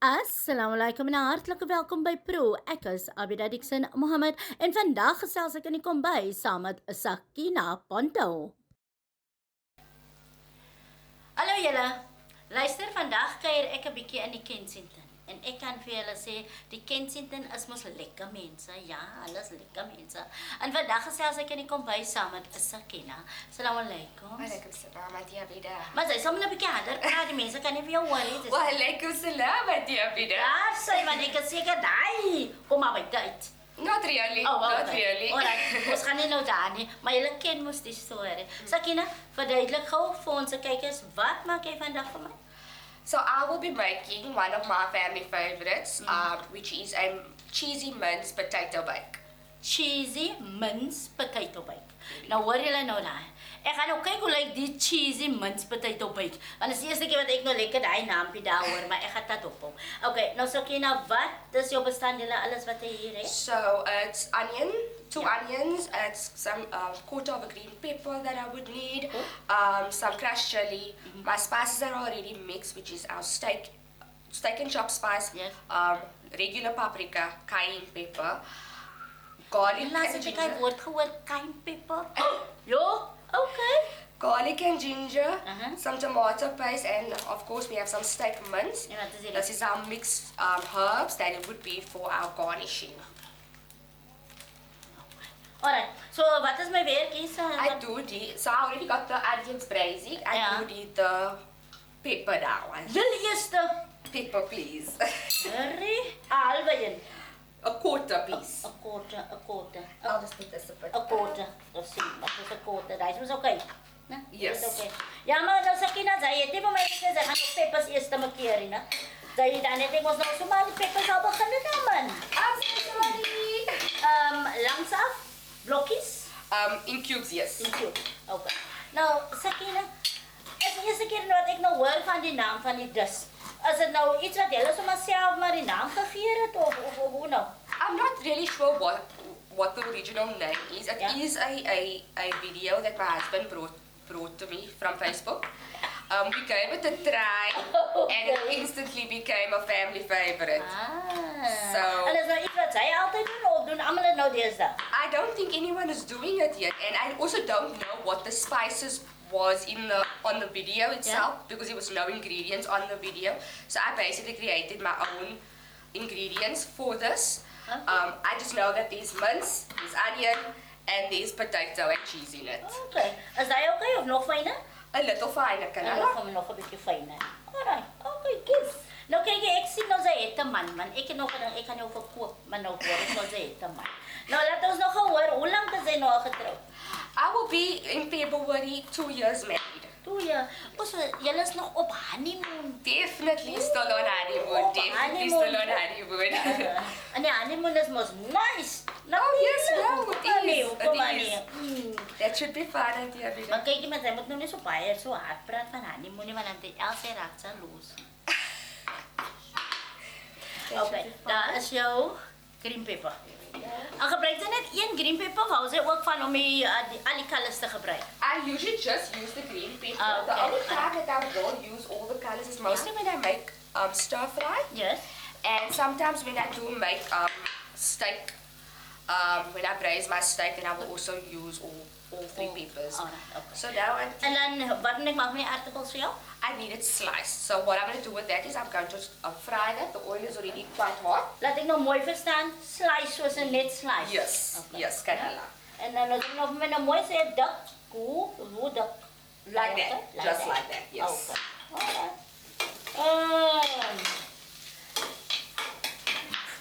Assalamualaikum en hartlike welkom by Pro. Ek is Abida Dixon Mohammed en vandag gesels ek in die kombuis saam met Sakina Ponto. Hallo julle. Luister, vandag kuier ek 'n bietjie in die Kensington. En ek kan vir julle sê, die Kensington is mos lekker mense. Ja, alles lekker mense. En vandag gesels ek in die kombuis saam met Sakina. Assalamualaikum. Waalaikumsalam, Auntie Abida. Maar sy sommer 'n bietjie harder praat, die mense kan nie vir jou hoor nie. Waalaikumsalam, Auntie Abida. Ja, sy man, ek is seker daai. Kom maar by tyd. Not really, not really. Alright, ons gaan nie nou daar nie, maar julle ken mos die storie. Sakina, verduidelik gou vir ons kykers, wat maak jy vandag vir my? So I will be making one of my family favorites, which is a cheesy mince potato bake. Cheesy mince potato bake. Nou hoor julle nou daai. Ek gaan nou kyk hoe lyk die cheesy mince potato bake. Want dit is die eerste keer wat ek nou lekker daai naampie daar hoor, maar ek gaan dit ophou. Okay, nou Sakina, wat is jou bestanddele alles wat jy hier het? So it's onion, two onions, it's some quarter of a green pepper that I would need, some crushed chili. My spices are already mixed, which is our steak and chop spice, Yes. Regular paprika, cayenne pepper, garlic Laat and ek ginger. kyk woord gehoor, cayenne pepper. Jo, okay. Garlic and ginger, Uh-huh. some tomato paste, and of course we have some steak mince. En wat is dit? This is our mixed herbs that it would be for our garnishing. Alright, so wat is my werk hier? I do so I already got the onions braising. I Yeah. do need the pepper now. Wil eerste Pepper, please. Hurry, alweer. A quarter, please. 'n quarter. I'll just put this a bit. 'n quarter. Dis sien, wat is 'n quarter? Dit is okay. Né? Yes. Dis okay. Ja, maar nou Sakina, jy het nie vir my gesê sy gaan die peppers eers te makkeer nie, né? Jy dan net ek was nou so maar die peppers al begin het dan man. I'm so sorry. Langs af, blokkies, In cubes, yes. in cube. Okay. Nou Sakina, is die eerste keer nou wat ek nou hoor van die naam van die dis. Is dit nou iets wat julle sommer self maar die naam gegee het of hoe nou? I'm not really sure what the original name is. It Yeah. is a video that my husband brought to me from Facebook. We gave it a try and it instantly became a family favorite. So- En is nou iets wat sy altyd doen of doen almal dit nou deesdae? I don't think anyone is doing it yet, and I also don't know what the spices was on the video itself because there was no ingredients on the video. So I basically created my own ingredients for this. Okay. I just know that there's mince, there's onion, and there's potato and cheese in it. Okay. Is daai okay of nog fyner? A little finer, can Ja, I? nog nog 'n bietjie fyner. Alright. Okay, kies. Nou kyk ek sien nou sy het 'n man. Ek het nog gedink ek kan jou verkoop, maar nou hoor ek nou sy het 'n man. Nou laat ons nog hoor hoe lank is sy nou al getroud? I will be in February 2 years married. 2 jaar. Ons julle is nog op honeymoon. Definitely still on honeymoon. Oh, Definitely honeymoon. still on honeymoon. En die honeymoon is mos nice. Oh, yes, no, it is. Kom maar It nie. is. That should be fun, Auntie Abida. Maar kyk jy met sy moet nou nie so baie so hard praat van honeymoon nie, want dan het Elsie raak sy los. Okay, daar is jou green pepper. En gebruik jy net een green pepper, wou sy ook van om die al die colors te gebruik? I usually just use the green pepper. Ah, The okay. only time that I will use all the colors is mostly when I make stir fry, Yes. and sometimes when I do make steak. When I braise my steak, then I will also use all three peppers. Alright, okay. So now En dan wat moet ek maak met die aardappels vir jou? I need it sliced. So what I'm going to do with that is I'm going to fry that. The oil is already quite hot. Laat ek nou mooi verstaan, slice soos 'n net slice. Yes, Okay. yes, kanala. En dan as ek nog met 'n mooi sê dik, hoe dik? Like that, just like that, yes. Okay. Alright.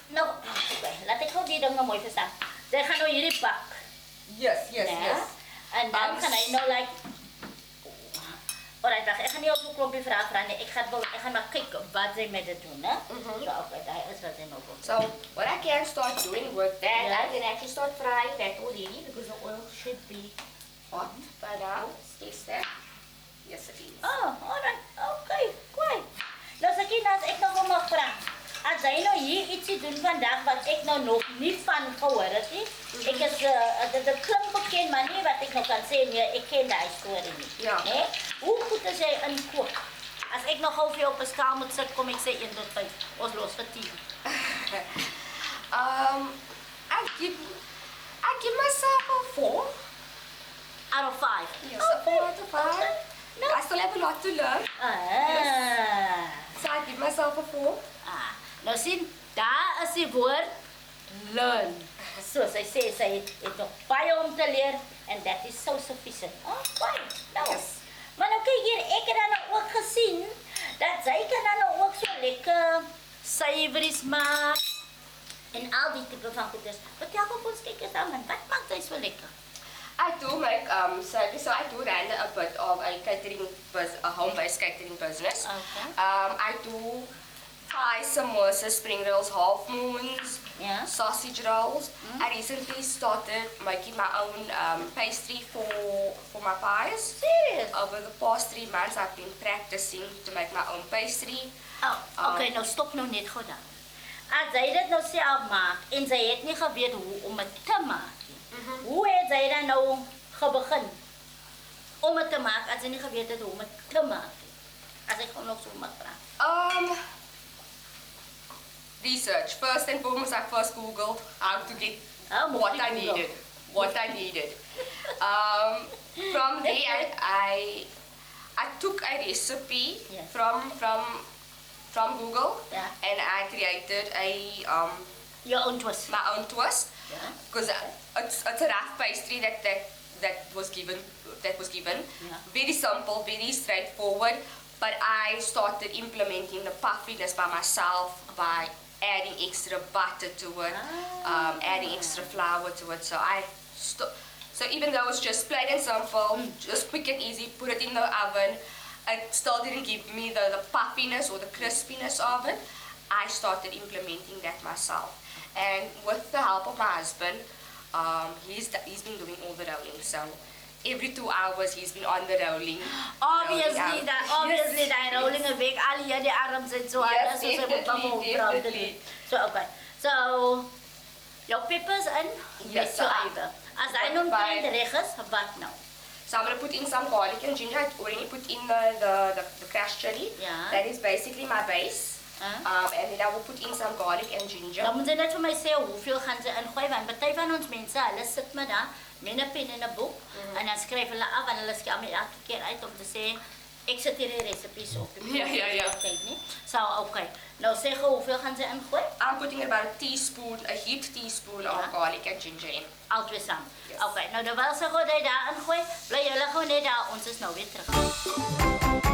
Nou, okay. Laat ek gou die ding nou mooi verstaan. Sy gaan nou hierdie bak. Yes, yes, né? yes. En dan gaan hy nou like Alright, wag, ek gaan nie op so 'n klompie vrae vra nie. Ek gaan maar kyk wat sy met dit doen, né? So, okay, daai is wat sy nou doen. So what I can start doing with that, Yeah. I can actually start frying that already because the oil should be hot. But now, taste that. Yes, it is. Oh, alright. Okay, cool. Nou Sakina, as ek nog mag vra. As jy nou hier ietsie doen vandag wat ek nou nog nie van gehoor het nie. Ek is dit klink bekend, maar nie wat ek nou kan sê nie. Ek ken daai storie nie. Ja. Né? Hoe goed is jy in kook? As ek nog gou vir jou op 'n skaal moet sit, kom ek sê 1 tot 5. Ons I give myself a 4. Out of 5. Yes, a 4 out of 5. Okay. No. I still have a lot to learn. So I give myself a 4. Nou sien, daar is die woord learn. Soos sy sê, sy het nog baie om te leer and that is so sufficient. Fine. Nou. Yes. Maar nou kyk hier, ek het dan nou ook gesien dat sy kan dan nou ook so lekker savories maak en al die tipe van goeders. Vertel op ons kyk eens aan, wat maakt sy so lekker? I do make service, so I do run a bit of a home-based catering business. Okay. I do Thai samosas, spring rolls, half moons, Yeah. sausage rolls. I recently started making my own pastry for my pies. Serious? Over the past 3 months, I've been practicing to make my own pastry. Okay, nou stop nou net gou dan. As sy dit nou self maak en sy het nie geweet hoe om dit te maak nie. Hoe het sy dan nou begin om dit te maak as sy nie geweet het hoe om dit te maak nie? As ek gewoon nog so mag vraag. Research. First and foremost, I first Googled how to get what I needed. From there, I took a recipe Yes. from Google, Yeah. and I created Your own twist. my own twist, Yeah. because it's a rough pastry that was given. Yeah. Very simple, very straightforward. But I started implementing the puffiness by myself by adding extra butter to it, adding extra flour to it. So even though it's just plain and simple, just quick and easy, put it in the oven, it still didn't give me the puffiness or the crispiness of it. I started implementing that myself. And with the help of my husband, he's been doing all the rolling. So every 2 hours he's been on the rolling. Obviously, Yes. that rolling a week, al die arms en so Yes, so sy moet definitely. So okay. So jou peppers in met Yes, so so ywer. As hy nou by- klein reg is, wat nou? So I'm gonna put in some garlic and ginger. I already put in the crushed chili. Yeah. That is basically my base. And then I will put in some garlic and ginger. Dan moet jy net vir my sê hoeveel gaan sy ingooi want party van ons mense, hulle sit maar daar met 'n pen en 'n boek en dan skryf hulle af en hulle skel my elke keer uit om te sê ek sit hier die resepes op. Ja. Okay, nie? So okay. Nou sê gou hoeveel gaan sy ingooi? I'm putting about a heaped teaspoon of garlic and ginger in. Altyd saam. Yes. Okay, nou terwyl sy gou dit daar ingooi, bly julle gou net daar. Ons is nou weer terug.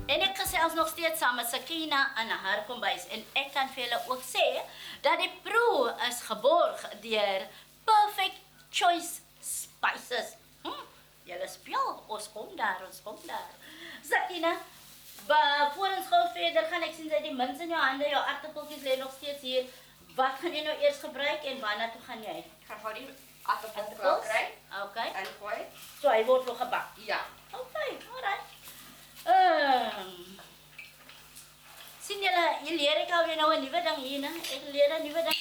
En ek gesels nog steeds saam met Sakina in haar kombuis en ek kan vir julle ook sê dat die proe is geborg deur Perfect Choice Spices. Julle speel, ons kom daar. Sakina, voor ons gou verder gaan, ek sien jy die mints in jou hande, jou aardappeltjies lê nog steeds hier. Wat gaan jy nou eers gebruik en waarna toe gaan jy? Ik ga voor die aardappel krijgen Okay. en gooien. So hy word nog gebak. Ja. Okay, alright. Sien julle, hier leer ek alweer nou 'n nuwe ding hier, né? Ek leer 'n nuwe ding.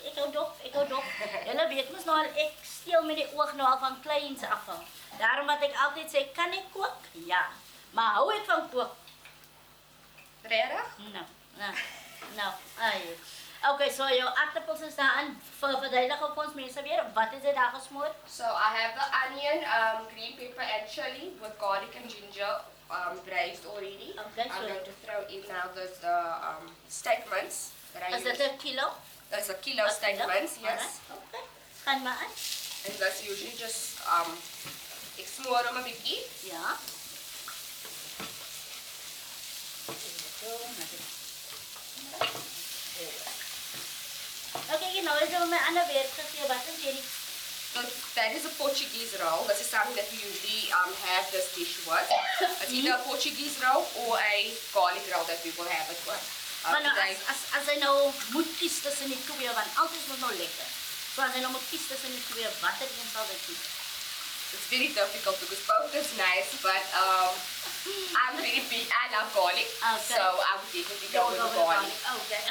Ek hou dop. Julle weet mos nou al ek steel met die oog nou al van kleins af. Daarom wat ek altyd sê, kan ek kook? Ja. Maar hou ek van kook? Vrijdag? Nou. Ai. Okay, so jou aardappels is daarin. Verduidelik op ons mense weer, wat is dit daar gesmoor? So I have the onion, green pepper and chili with garlic and ginger braised already. Okay, I'm so- going to throw in now the steak mince that I Is dit use. 'n kilo? That's a kilo steak mince, yes. Alright, okay. Gaan maar aan. And that's usually just ik smoor hem een beetje. Ja. Okay, nou is er my ander weer gegee. Wat is hierdie? So that is a Portuguese roll. This is something that we usually have this dish with. It's either a Portuguese roll or a garlic roll that we will have it with. Maar nou, Today- as hy nou moet kies tussen die twee, want altyd moet nou lekker. So as hy nou moet kies tussen die twee, watter een sal hy kies? It's very difficult because both is nice, but I'm very big. I love garlic, Okay. so I would definitely go with the garlic. Okay.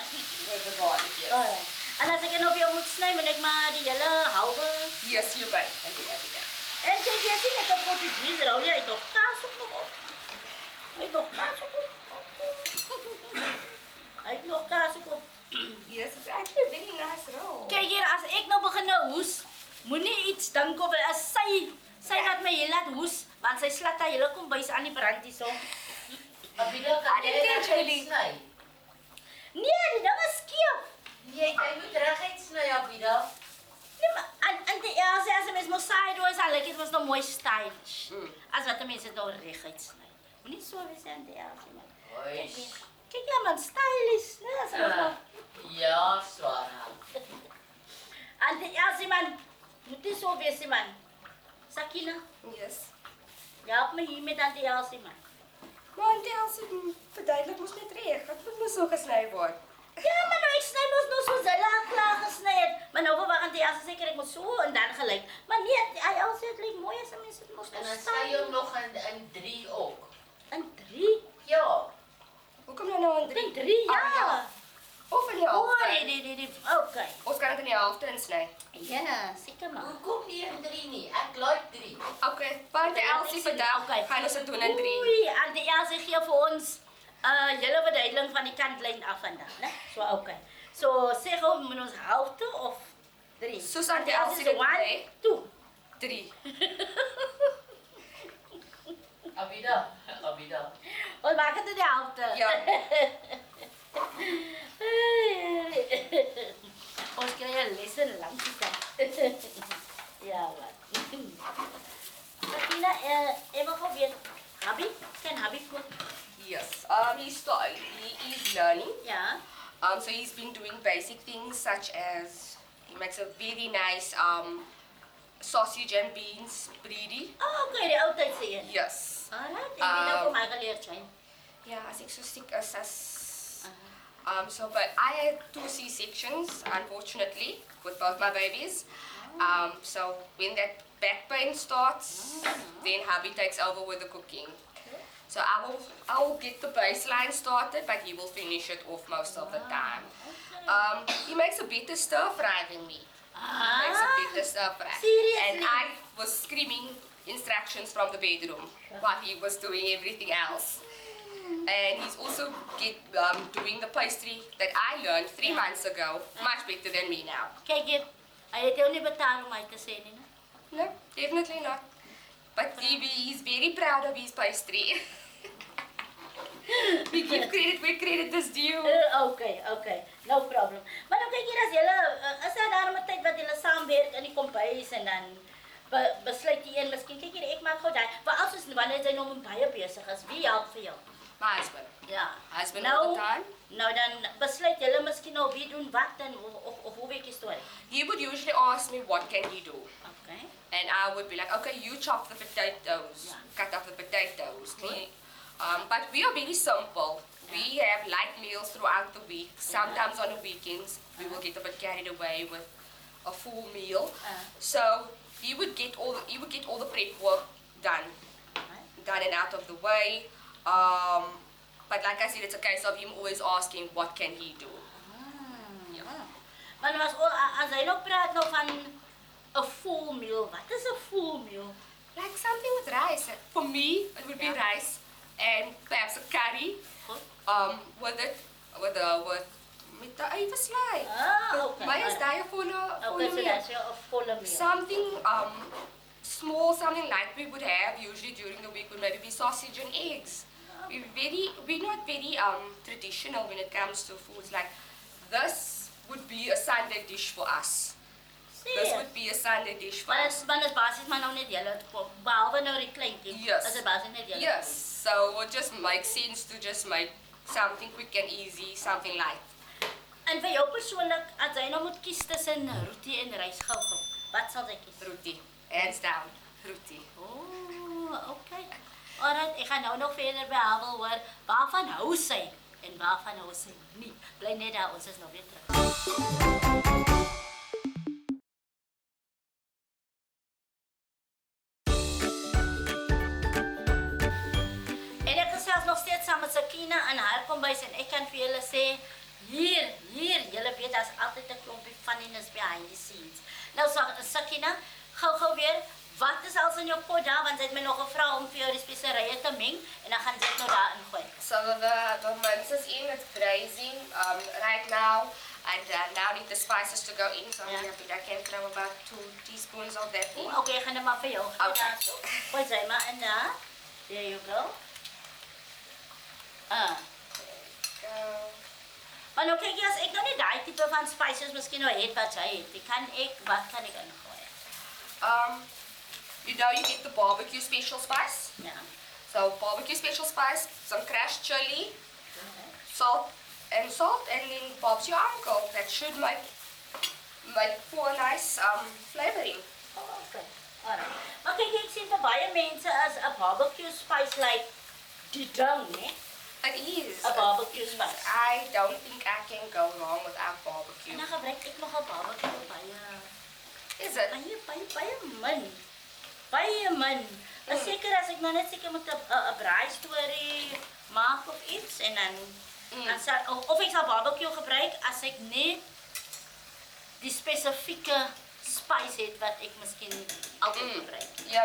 With the garlic, yes. Alright. En as ek nou vir jou moet sny, moet ek maar die hele halwe... Yes, you're right. And do everything. En kyk, jy sien ek het Portugies rol, jy het ook kaas op nog op. Ay, nog kaso ko. Ay, nog kaso ko. Yes, it's actually a very nice roll. Kijk hier, als ik nou begin hoes, moet nie iets dink of as sy laat my heel laat hoes, want sy slat haar hele kombuis aan die brand hier so. Abida, kan jy dit Actually- sny? Nee, die ding is skeef. Nee, jy moet reguit sny, Abida. Nee, maar en die Elsie, as 'n mens mos sideways aan lyk, dit was nou mooi stylish. As wat 'n mens dit nou reguit sny. Moenie so wees aan die Elsie man. Oei. Kyk ja man, stylish, né? As ons nou. Ja, swaar. En die Elsie man, moet nie so wees nie man. Sakina, Yes. help my hier met aan die Elsie man. Maar die Elsie verduidelik mos net reg. Wat moet mos so gesny word? Ja, maar nou, ek sny mos nou so sy laag klaar gesny het. Maar nou verwag aan die Elsie seker ek moet so en dan gelyk. Maar nee, die Elsie het lyk mooi as 'n mens dit mos En nou dan sny jy hom nog in 3 ook. In 3? Ja. Hoekom nou in 3? In 3, ja. Ah, ja. Of in die O, helfte. nee. Okay. Ons kan dit in die helfte insny. Ja, seker maar. Hoekom nie in 3 nie? Ek like 3. Okay, want die Elsie vandag gaan ons dit doen in 3. Oei, en die Elsie gee vir ons hele verduideliking van die kantlyn af vandag, né? So okay. So sê gou moet ons helfte of 3? Soos aan die Elsie dit sê. 2. 3. Abida. Ons maak dit in die helfte. Ja. Ons kry 'n les in langs die kant. Ja, wat. Sakina, ek wil gou weet, kan Habi kook? Yes. He is learning. Ja. So he's been doing basic things such as he makes a very nice sausage and beans breedy. Oh, okay, die ou tyd se een. Yes. Alright, ek het nou vir my geleer, Jane. Yeah, as ek so sick as but I had 2 C-sections, unfortunately, with both my babies. So when that back pain starts, then hubby takes over with the cooking. So I will get the baseline started, but he will finish it off most of the time. He makes a better stir fry than me. Makes a better stir fry. Seriously? And I was screaming instructions from the bedroom while he was doing everything else. And he's also doing the pastry that I learned 3 months ago, much better than me now. Kyk hier, hy het jou nie betaal om my te sê nie, né? No, definitely not. But he's very proud of his pastry. we give credit where credit is due. Okay, no problem. Maar nou kyk hier as julle, is daar daarom 'n tyd wat julle saamwerk in die kombuis en dan besluit die een, miskien kyk hier, ek maak gou daai, maar as ons wanneer jy nou baie besig is, wie help vir jou? My husband. Ja. Husband nou, all the time. Nou dan besluit julle miskien nou wie doen wat en of hoe weet jy storie? He would usually ask me what can he do. Okay. And I would be like, okay, you chop the potatoes, Yeah. cut off the potatoes. Good. But we are very simple. We have light meals throughout the week. Sometimes on the weekends, we will get a bit carried away with a full meal. So he would get all the prep work done and out of the way. But like I said, it's a case of him always asking, what can he do? Maar as hy nou praat nou van 'n full meal, wat is 'n full meal? Like something with rice. For me, it would be Yeah. rice and perhaps a curry. Goed. With the ewe slaai. Okay. My is daai vir 'n Okay, so that's your full meal. something small, something light we would have usually during the week would maybe be sausage and eggs. We're not very traditional when it comes to foods. Like this would be a Sunday dish for us. This would be a Sunday dish for Maar us. dit is basies maar nou net julle, behalwe nou die kleintjie. Yes. Is dit basies net julle? Yes, so it just makes sense to just make something quick and easy, something light. En vir jou persoonlik, as jy nou moet kies tussen roti en rys gou, wat sal jy kies? Roti, hands down, roti. Oh, okay. Alright, ek gaan nou nog verder by Abel hoor, waarvan hou sy en waarvan hou sy nie. Bly net daar, ons is nog weer terug. En ek gesels nog steeds saam met Sakina in haar kombuis en ek kan vir julle sê, hier, julle weet daar's altyd 'n klompie funniness behind the scenes. Nou Sakina, gou weer, wat is als in jou pot daar? Want sy het my nog gevra om vir jou die speserye te meng en dan gaan sy dit nou daarin gooi. So the mince is in, it's braising right now. And now need the spices to go in. So Yeah. I can throw about 2 teaspoons of that in. Oké, ek gaan dit maar vir jou gee Okay. daarso. Gooi sy maar in daar. There you go. Go. Maar nou kyk jy, as ek nou nie daai tipe van spices miskien nou het wat jy het, wat kan ek ingooi? You know you get the barbecue special spice. Ja. So barbecue special spice, some crushed chili, salt, and then Bob's your uncle. That should make for a nice flavoring. Oh, okay. Alright. Maar kyk, ek sien vir baie mense as 'n barbecue spice like die ding, né? It is. 'n barbecue spice. I don't think I can go wrong with our barbecue. En dan gebruik ek nogal barbecue baie Is it? baie min. Baie min. Maar seker as ek nou net seker met 'n braai storie maak of iets en dan sal of ek sal barbecue gebruik as ek net die spesifieke spice het wat ek miskien altyd gebruik. Ja.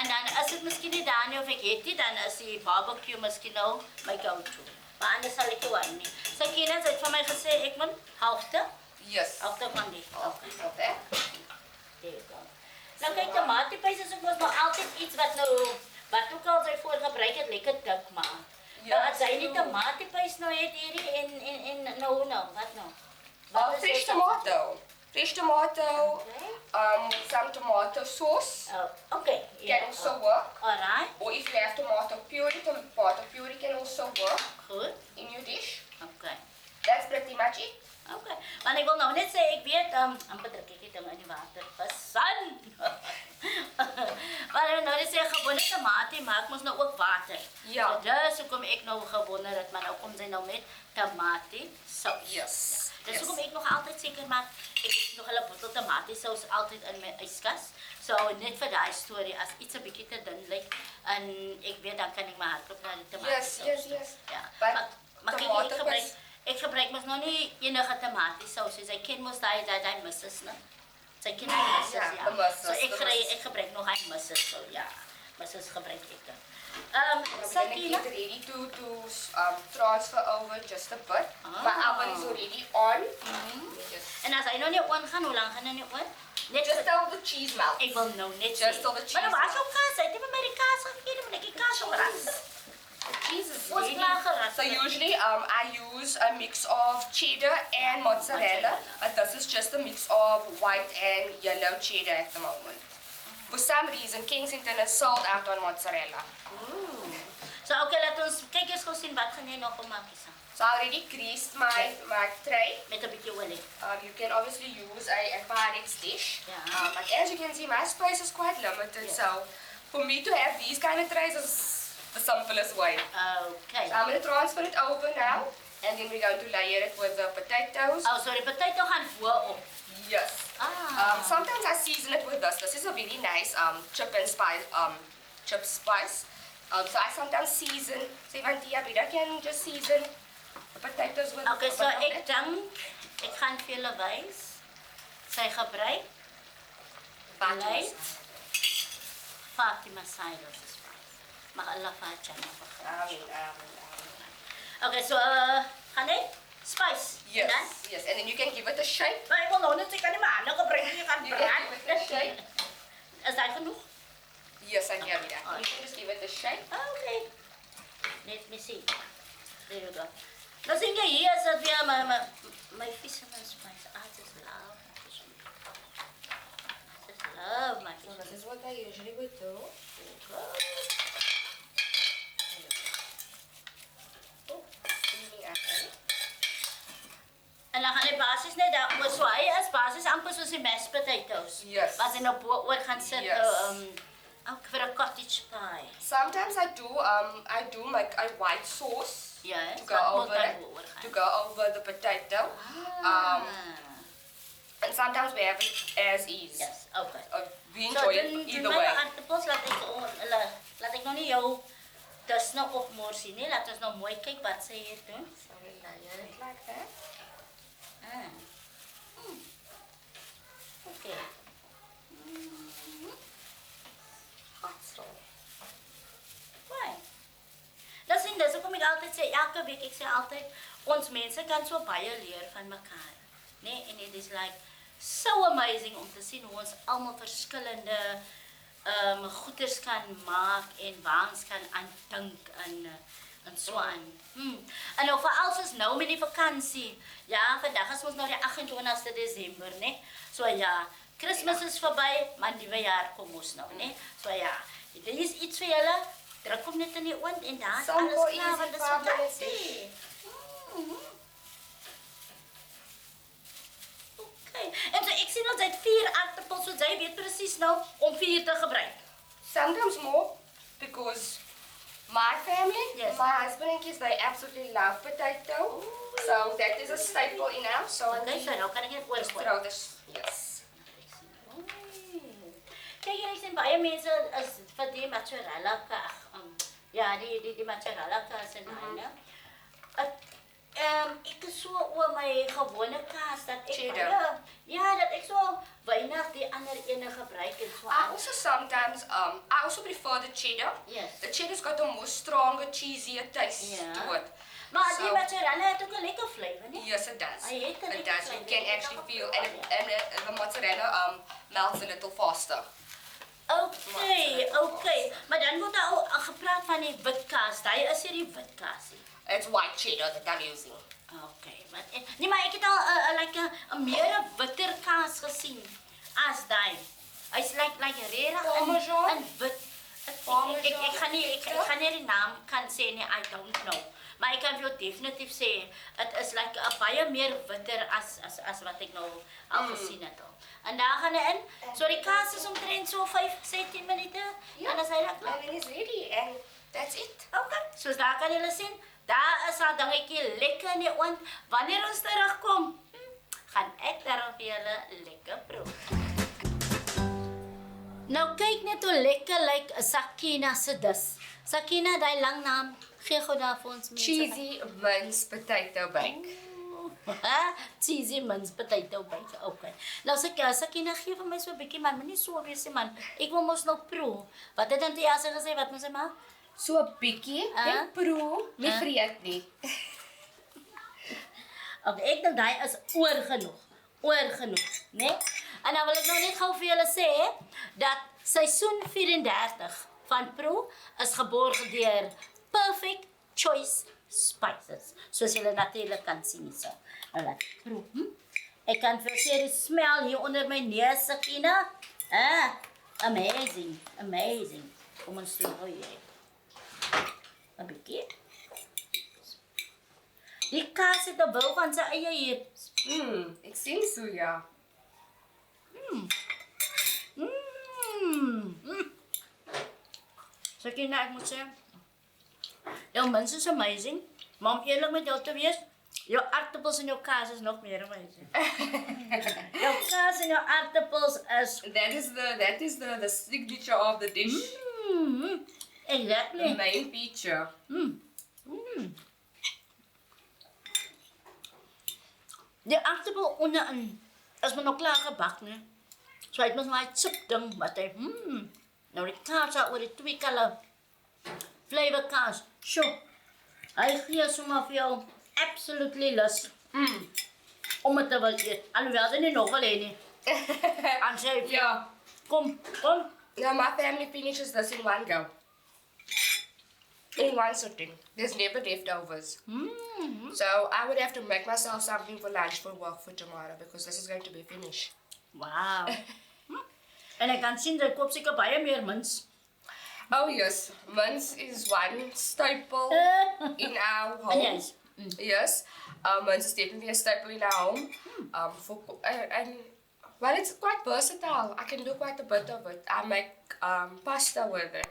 En dan as dit miskien nie daar nie of ek het nie, dan is die barbecue miskien nou my go-to. Maar anders sal ek nie nie. So Kenneth het vir my gesê ek moet halfte van die. Okay. Of that. There you go. Nou kyk, tomatiepies is ook mos maar altyd iets wat ook al sy voorgebruik het, lekker dik maak. Ja, Nou as hy nie so- tomatiepies nou het hierdie en nou, wat nou? Wat is Fresh dit? tomato. Fresh tomato. Okay. Some tomato sauce Oh, okay. can also work. Alright, Or if you have tomato puree can also work goed. in your dish. Okay. That's pretty much it. Okay. Want ek wil nou net sê, ek weet, amper druk ek die ding in die water. Pasan! Maar nou net sê, gewone tomatie maak mos nou ook water. Ja. So dis hoekom ek nou gewonder het, maar nou kom sy nou met tomatie saus. Yes. Ja. Dis Yes. hoekom ek nog altyd seker maak, ek het nog 'n bottel tomatie saus altyd in my yskas. So net vir daai storie, as iets 'n bietjie te dun lyk, en ek weet dan kan ek maar hardloop na die tomatie saus. Yes. Ja. But Maar kyk, tomato ek gebruik mos nou nie enige tomatie saus. Sy ken mos daai misses, né? Sy ken die misses, Ja, ja. die misses, So die misses. ek gebruik nog hy misses, so ja. Misses gebruik ek dan. Then I Sakina, get ready to transfer over just a bit. My Ah. oven is already on. en as hy nou nie oon gaan, hoe lank gaan hy nie oon? Net Just vir- till the cheese melts. ek wil nou net Just sê. till the cheese Maar nou was jou melts. kaas, hy het nie my die kaas gegee, moet ek die kaas opras. Cheese is Ons ready. klaar geras. So usually I use a mix of cheddar and mozzarella, but this is just a mix of white and yellow cheddar at the moment. For some reason, Kensington is sold out on mozzarella. So okay, laat ons kyk eens gou sien wat gaan jy nog maak isa. So I already greased my tray. Met 'n bietjie olie. You can obviously use a Pyrex dish, Yeah. but as you can see, my space is quite limited. Yeah. So for me to have these kind of trays is the simplest way. Okay. So I'm going to transfer it over now, and then we're going to layer it with the potatoes. Oh, sorry, potato gaan voor-op. Yes. Ah. Sometimes I season it with this. This is a very nice chip and spice. Chip spice. So I sometimes season. Say, Vantia, I can just season the potatoes with. Okay, a so bit of ek it. dink ek gaan vir julle wys. Sy gebruik light Fatima Silos spice. Mag Allah vatja na Amen. Okay, so gaan ek spice. Yes. En dan? Yes. And then you can give it a shake. Maar ek wil nou net sê kan nie maar nou gebruik nie gaan You brand. can give it a shake. Is dit genoeg? Yes, I can. Yeah. Okay. You can just give it a shake. Okay. Let me see. There you go. Nou sien jy hier is dit weer my fisherman spice. I just love fisherman. I just love my So fisherman. this is what I usually would do. Oh, steaming apple. En dan gaan die basis net daar oor so hy is basis amper soos die mashed potatoes. Yes. Wat hy nou bo oor gaan sit Yes. ook vir 'n cottage pie. Sometimes I do like a white sauce Ja, to go over the potato. Ah. And sometimes we have it as is. Yes, okay. We enjoy it either way. Aardappels laat ek nou nie jou dis nou opmorsie nie. Laat ons nou mooi kyk wat sy hier doen. So we layer it like that. Ah. Okay. hoekom ek altyd sê, elke week, ek sê altyd, ons mense kan so baie leer van mekaar. Nee, en it is like so amazing om te sien hoe ons almal verskillende goeders kan maak en waar ons kan aan dink en so aan. En nou veral soos nou met die vakansie. Ja, vandag is ons nou die 28ste Desember, né? So ja, Kersfees is verby, maar nuwe jaar kom ons nou, né? So ja, dit is iets vir julle. Druk hom net in die oond en dan is alles klaar, want dit is vakansie. Okay. En so ek sien ons het 4 aardappels, so jy weet presies nou om 4 te gebruik. Sometimes more, because my family, Yes. my husband and kids, they absolutely love potato. So that is a staple in our house. So Okay, so nou kan ek net oorgooi. throw this, yes. Kijk, jy sien baie mense is vir die mozzarella ja, die mozzarella kaas en daai, né? Ek is so oor my gewone kaas dat ek Cheddar. dat ek so weinig die ander ene gebruik en so. I also sometimes, I also prefer the cheddar. Yes. The cheddar's got a more stronger, cheesier taste Yeah. to it. Maar die So- mozzarella het ook 'n lekker flavor, né? Yes, it does. I hate the It does. You flavor. can actually feel, and the mozzarella melts a little faster. Okay. Maar dan word daar ook gepraat van die wit kaas. Daai is hier die wit kaasie. It's white cheddar that I'm using. Okay, maar ek het al like 'n meer witter kaas gesien as daai. Hy's like regtig Parmesan? en wit. Parmesan Ek gaan nie die naam kan sê nie, I don't know. Maar ek kan vir jou definitief sê, dit is like 'n baie meer witter as wat ek nou al gesien het al. En daar gaan hy in. So die kaas is omtrent so 5-10 minute. En dan is hy klaar. And then it's ready, and that's it. Okay, soos daar kan julle sien, daar is al dingetjie lekker in die oond. Wanneer ons terugkom, gaan ek daarom vir julle lekker proe. Nou kyk net hoe lekker lyk 'n Sakina se dis. Sakina, daai lang naam, gee gou daar vir ons mense. Cheesy minced potato bake. Cheesy mince potato bake. Okay. Nou Sakina, gee vir my so 'n bietjie man, moenie so wees nie man. Ek wil mos nog proe. Wat het Tantie Asa gesê? Wat moet sy maak? So 'n bietjie, net proe, nie vreet nie. Okay, ek dink daai is oorgenoeg, né? En dan wil ek nou net gou vir julle sê dat seisoen 34 van Pro is geborg deur Perfect Choice Spices. Soos julle natuurlik kan sien hierso. Nou laat ek proe. Ek kan vir sê die smel hier onder my neus, Sakina. Amazing. Kom ons doen hier. 'n bietjie. Die kaas het 'n wil van sy eie hier. Ek sien so ja. Sakina, ek moet sê, jou mens is amazing, maar om eerlik met jou te wees, jou aardappels en jou kaas is nog meer amazing. Jou kaas en jou aardappels is... That is the signature of the dish. The Exactly. main feature. Die aardappel onderin is maar nog klaar gebak, né? So hy het mos maar 'n chip ding wat hy, nou die kaas daar oor die twee kale flavor kaas. Sjoe. Hy gee sommer vir jou absolutely lus. Om het te wil eet. Alhoewel sy nie nog wil hê nie. En sê, Yeah. kom. No, my family finishes this in one go. In one sitting. There's never leftovers. So I would have to make myself something for lunch for work for tomorrow because this is going to be finished. Wow. En ek kan sien, sy koop seker baie meer mins. Oh yes, mince is one staple in our En home. yes. Yes, mince is definitely a staple in our home. And well, it's quite versatile. I can do quite a bit of it. I make pasta with it.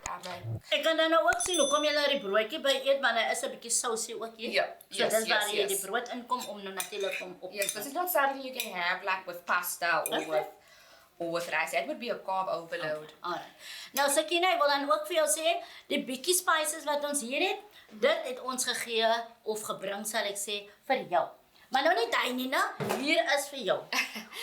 Ek kan dan nou ook sien, hoekom jy die broodjie by eet, want hy is 'n bietjie sousie ook hier. Ja, So yes, dis waar yes, jy yes. die brood inkom om nou natuurlik om op Yes, this is not something you can have like with pasta or with rice. That would be a carb overload. Alright. Nou Sakina, ek wil dan ook vir jou sê, die bietjie spices wat ons hier het, dit het ons gegee of gebring, sal ek sê, vir jou. Maar nou nie daai nie, hier is vir jou.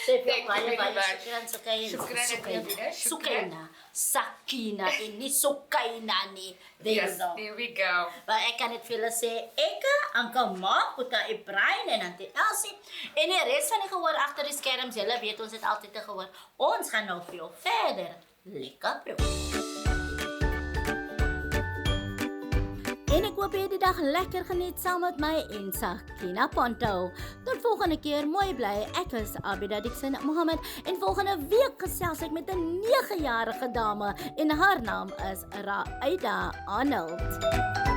Sê vir jou Thank you very baie much. shukran, Sakina. Shukran, Abida, shukran. Sukena. Sakina en nie Sukaina nie. There Yes, you go. there we go. Maar ek kan dit vir julle sê, ek, Anke Maak, Boeta Ibrahim en Auntie Elsie en die res van die gehoor agter die skerms, julle weet ons het altyd 'n gehoor. Ons gaan nou veel verder. Lekker proe. En ek hoop jy het die dag lekker geniet saam met my en Sakina Ponto. Tot volgende keer, mooi bly. Ek is Abida Dixon Mohammed en volgende week gesels ek met 'n 9-jarige dame en haar naam is Raida Arnold.